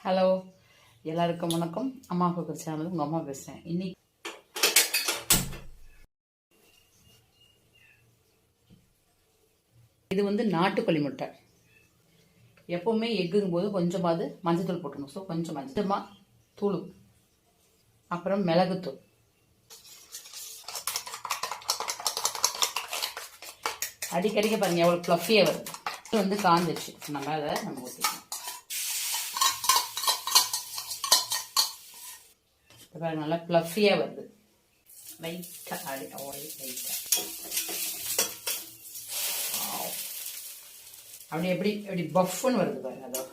Hello, எல்லாருக்கும் வணக்கம். அம்மா குக்கர் சேனல் உங்கள் அம்மா பேசுகிறேன். இன்னைக்கு இது நாட்டுக்கோழி முட்டை. எப்போவுமே எக்குங்கும் போது கொஞ்சமாவது மஞ்சத்தூள் போட்டணும். ஸோ கொஞ்சம் மஞ்சமாக தூள், அப்புறம் மிளகுத்தூள், அடிக்கடிக்க பாருங்கள் எவ்வளோ ஃப்ளஃபியாக வருது. காஞ்சிடுச்சு. நம்ம அதை ஊற்றிக்கலாம். நல்லா ஃப்ளஃபியாக வருது. லைட்டாக ஆடி லைட்டாக அப்படி எப்படி பஃப்னு வருது பாருங்க. அதோ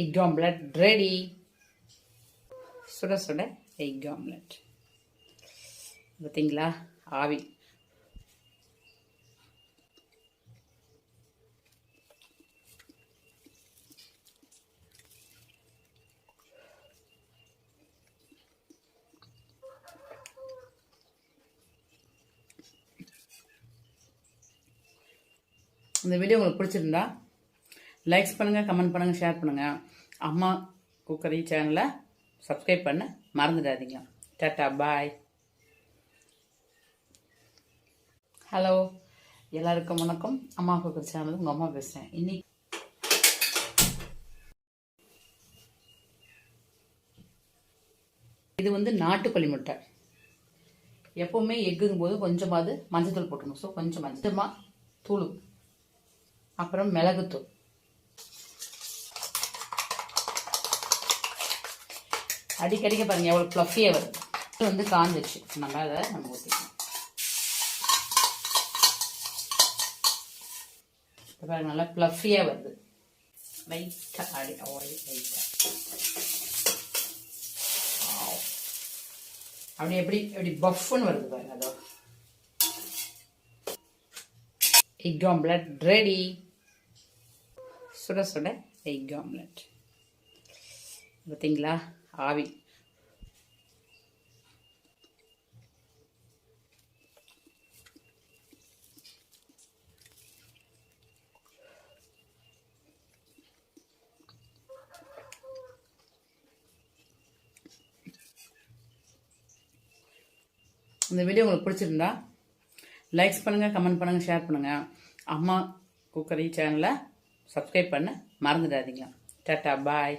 எக் ஆம்லெட் ரெடி. சுட சுட எக் ஆம்லெட் பார்த்தீங்களா? ஆவி இந்த வீடியோ உங்களுக்கு பிடிச்சிருந்தா லைக்ஸ் பண்ணுங்கள், கமெண்ட் பண்ணுங்கள், ஷேர் பண்ணுங்கள். அம்மா குக்கரி சேனலை சப்ஸ்கிரைப் பண்ண மறந்துடாதீங்க. டாட்டா, பாய். ஹலோ, எல்லாருக்கும் வணக்கம். அம்மா குக்கர் சேனல் உங்கள் அம்மா பேசுகிறேன். இன்னைக்கு இது நாட்டுக்கோழி முட்டை. எப்போவுமே எக்குங்கும் போது கொஞ்சமாவது மஞ்சத்தூள் போட்டணும். ஸோ கொஞ்சம் மஞ்சமாக தூள், அப்புறம் மிளகுத்தூள், அடிக்கடிக்க பாருங்க எவ்வளோ ஃப்ளஃபியாக வருது. காஞ்சிடுச்சு. நம்ம அதை ஊற்றிக்கலாம். பாருங்க நல்லா ஃப்ளஃபியாக வருது. லைட்டாக ஆடி லைட்டாக அப்படி எப்படி பஃப்னு வருது பாருங்க. அதோ எக் ஆம்லெட் ரெடி. சுட சுட எக் ஆம்லெட் பார்த்தீங்களா? ஆவி இந்த வீடியோ உங்களுக்கு பிடிச்சிருந்தா லைக்ஸ் பண்ணுங்கள், கமெண்ட் பண்ணுங்கள், ஷேர் பண்ணுங்கள். அம்மா குக்கரி சேனலை சப்ஸ்கிரைப் பண்ண மறந்துடாதீங்க. டாட்டா, பாய்.